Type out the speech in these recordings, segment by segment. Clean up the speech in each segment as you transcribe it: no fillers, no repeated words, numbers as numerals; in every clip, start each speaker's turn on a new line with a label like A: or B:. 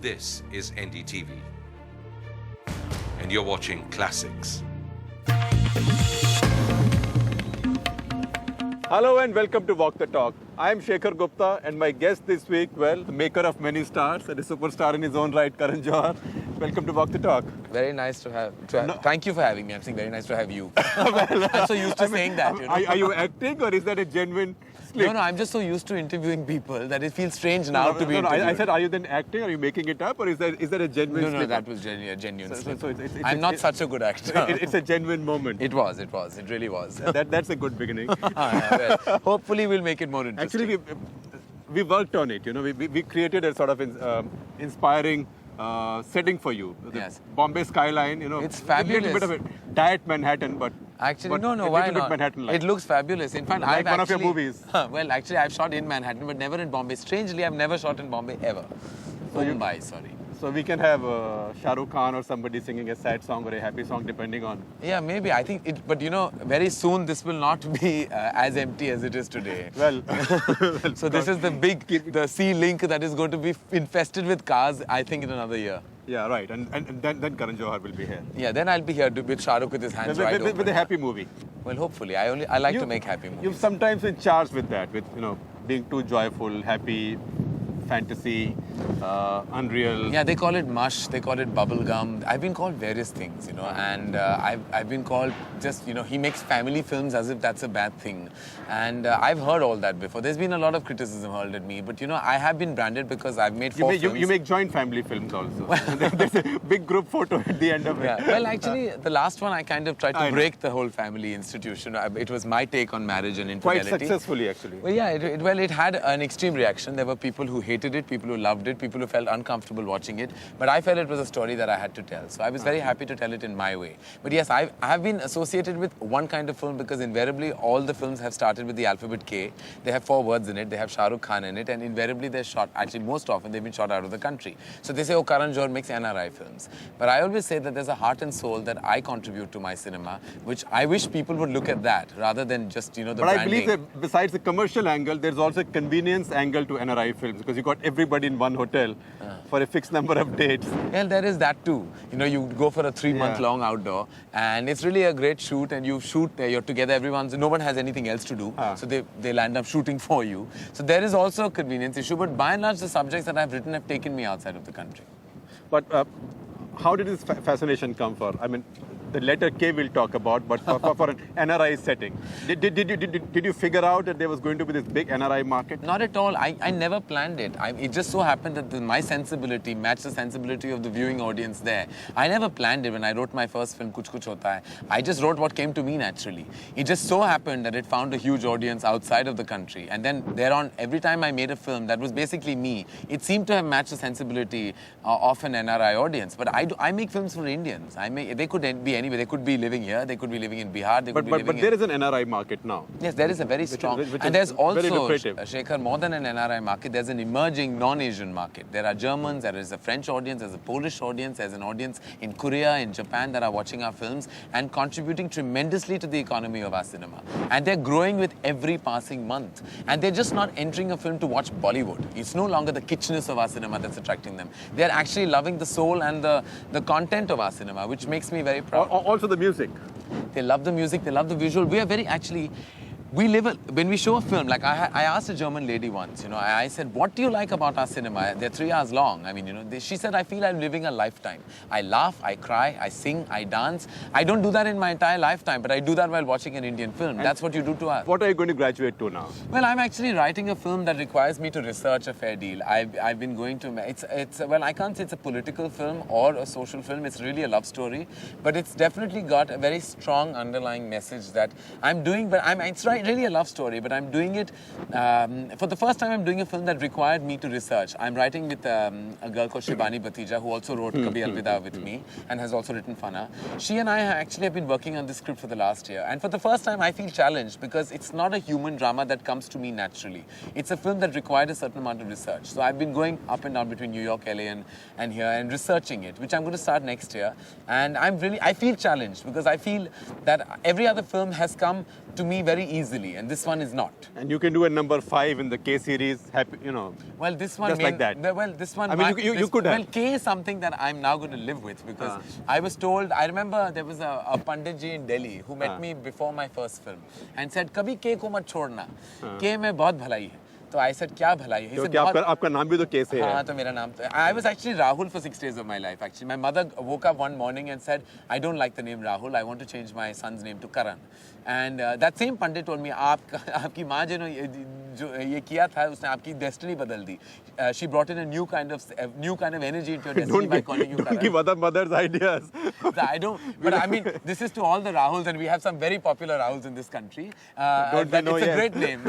A: This is NDTV. And you're watching Classics.
B: Hello and welcome to Walk the Talk. I am Shekhar Gupta and my guest this week, well, the maker of many stars and a superstar in his own right, Karan Johar. Welcome to Walk the Talk.
C: Very nice to have. Thank you for having me. I'm saying very nice to have you. I'm so used to saying that. You know?
B: Are you acting or is that a genuine slip?
C: No, I'm just so used to interviewing people that it feels strange now to be interviewed.
B: I said, are you then acting? Are you making it up or is that a genuine slip?
C: No, that was a genuine slip.
B: So
C: I'm not such a good actor.
B: It's a genuine moment.
C: It was. It really was.
B: That's a good beginning.
C: Well, hopefully we'll make it more interesting.
B: Actually, we worked on it. You know, we created a sort of inspiring setting for you. The
C: Yes.
B: Bombay skyline. You know,
C: It's fabulous.
B: A little bit of a diet Manhattan, but
C: Actually,
B: but
C: no,
B: a
C: why
B: little bit
C: not?
B: Manhattan-like.
C: It looks fabulous. In fact,
B: Like
C: I've
B: one of your
C: actually,
B: movies.
C: Well, actually, I've shot in Manhattan, but never in Bombay. Strangely, I've never shot in Bombay ever. Mumbai, sorry.
B: So we can have Shah Rukh Khan or somebody singing a sad song or a happy song, depending on.
C: Yeah, maybe. I think it, but you know, very soon this will not be as empty as it is today.
B: Well,
C: So this is the sea link that is going to be infested with cars, I think, in another year.
B: yeah, right. And then Karan Johar will be here.
C: Yeah, then I'll be here with Shah Rukh with his hands wide open.
B: With a happy movie.
C: Well, hopefully. I like to make happy movies.
B: You've sometimes been charged with that, with being too joyful, happy, fantasy, unreal.
C: Yeah, they call it mush, they call it bubble gum. I've been called various things, and I've been called just, he makes family films as if that's a bad thing. And I've heard all that before. There's been a lot of criticism hurled at me, but I have been branded because I've made four films.
B: You make joint family films also. There's a big group photo at the end of it.
C: Yeah. Well, actually, the last one I kind of tried to break the whole family institution. It was my take on marriage and infidelity.
B: Quite successfully, actually.
C: Well, yeah, it had an extreme reaction. There were people who hated it, people who loved it, people who felt uncomfortable watching it. But I felt it was a story that I had to tell. So I was very happy to tell it in my way. But yes, I have been associated with one kind of film because invariably all the films have started with the alphabet K. They have 4 words in it. They have Shah Rukh Khan in it. And invariably they're shot, actually most often they've been shot out of the country. So they say, oh, Karan Johar makes NRI films. But I always say that there's a heart and soul that I contribute to my cinema, which I wish people would look at that rather than just, the branding.
B: But I believe that besides the commercial angle, there's also a convenience angle to NRI films because you got everybody in one hotel for a fixed number of dates.
C: Well, there is that too. You go for a 3-month-long outdoor and it's really a great shoot and you shoot there, you're together, no one has anything else to do. So they'll end up shooting for you. So there is also a convenience issue, but by and large the subjects that I've written have taken me outside of the country.
B: But how did this fascination come for? I mean, the letter K we'll talk about, but for an NRI setting. Did you figure out that there was going to be this big NRI market?
C: Not at all. I never planned it. It just so happened that my sensibility matched the sensibility of the viewing audience there. I never planned it when I wrote my first film, Kuch Kuch Hota Hai. I just wrote what came to me naturally. It just so happened that it found a huge audience outside of the country. And then thereon, every time I made a film that was basically me, it seemed to have matched the sensibility of an NRI audience. But I make films for Indians. They could be anyway. They could be living here. They could be living in Bihar. They could be living
B: but there is an NRI market now.
C: Yes, there is a very strong.
B: Which
C: and there's also,
B: Shekhar,
C: more than an NRI market, there's an emerging non-Asian market. There are Germans, there is a French audience, there's a Polish audience, there's an audience in Korea, in Japan that are watching our films and contributing tremendously to the economy of our cinema. And they're growing with every passing month. And they're just not entering a film to watch Bollywood. It's no longer the kitschness of our cinema that's attracting them. They're actually loving the soul and the content of our cinema, which makes me very proud.
B: Also the music.
C: They love the music, they love the visual. We are very when we show a film, like I asked a German lady once, I said, what do you like about our cinema? They're 3 hours long. I mean, she said, I feel I'm living a lifetime. I laugh, I cry, I sing, I dance. I don't do that in my entire lifetime, but I do that while watching an Indian film. And that's what you do to us.
B: What are you going to graduate to now?
C: Well, I'm actually writing a film that requires me to research a fair deal. I've been going to, well, I can't say it's a political film or a social film. It's really a love story, but it's definitely got a very strong underlying message that I'm doing, but it's really a love story, but I'm doing it, for the first time I'm doing a film that required me to research. I'm writing with a girl called Shibani Batija, who also wrote Kabhi Alvida with me and has also written Fana. She and I actually have been working on this script for the last year, and for the first time I feel challenged because it's not a human drama that comes to me naturally. It's a film that required a certain amount of research. So I've been going up and down between New York, LA and here and researching it, which I'm going to start next year. And I feel challenged because I feel that every other film has come to me very easily, and this one is not.
B: And you can do a number 5 in the K series, happy, you know.
C: Well, this one
B: Just like that.
C: Well, this one.
B: I mean, you could have.
C: Well, K is something that I'm now going to live with because I was told. I remember there was a Panditji in Delhi who met me before my first film and said, "Kabhi K ko mat chhodna. K mein bahut bhalai hai." So I said, क्या भलाई है? He said,
B: आपका नाम भी तो K से है.
C: हाँ, तो मेरा नाम तो. I was actually Rahul for 6 days of my life. Actually, my mother woke up one morning and said, I don't like the name Rahul. I want to change my son's name to Karan. And that same Pandit told me, आपकी माँ जो ये किया था, उसने आपकी destiny बदल दी. She brought in a new kind of energy into your destiny by calling you Karan.
B: Don't give other mothers ideas.
C: I don't. But I mean, this is to all the Rahuls, and we have some very popular Rahuls in this country.
B: Don't they know
C: it's a
B: yet?
C: great name.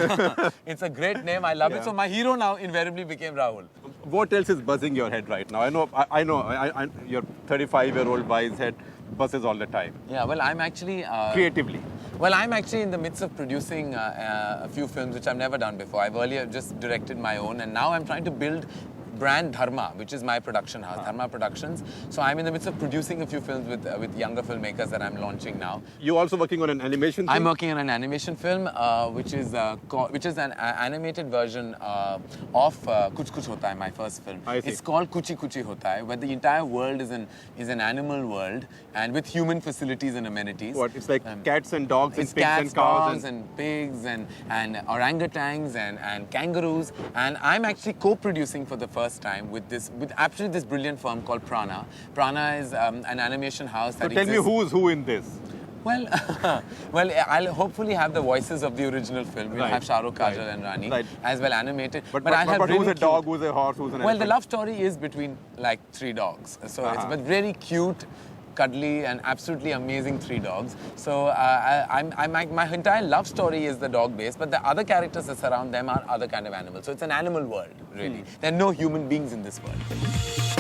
C: It's a great name. I love it. So my hero now invariably became Rahul.
B: What else is buzzing your head right now? I know your 35-year-old boy's head buzzes all the time.
C: Yeah, well, I'm actually...
B: Creatively.
C: Well, I'm actually in the midst of producing a few films which I've never done before. I've earlier just directed my own, and now I'm trying to build brand Dharma, which is my production house, Dharma Productions. So I'm in the midst of producing a few films with younger filmmakers that I'm launching now.
B: You're also working on an animation film?
C: I'm working on an animation film, which is an animated version of Kuch Kuch Hota Hai, my first film.
B: I see.
C: It's called Kuchi Kuchi Hota Hai, where the entire world is an animal world, and with human facilities and amenities.
B: What? It's like cats and dogs and
C: it's
B: pigs
C: cats,
B: and cows
C: dogs and pigs and orangutans and kangaroos. And I'm actually co-producing for the first time with actually this brilliant firm called Prana. Prana is an animation house that
B: tell me who's who in this.
C: Well, I'll hopefully have the voices of the original film. We'll have Shah Rukh, Kajal and Rani as well animated.
B: But
C: I'll have
B: who's a dog, who's a horse, who's an
C: Well,
B: elephant?
C: the love story is between like 3 dogs. So it's but really cute, cuddly and absolutely amazing 3 dogs. So my entire love story is the dog base, but the other characters that surround them are other kind of animals. So it's an animal world, really. There are no human beings in this world.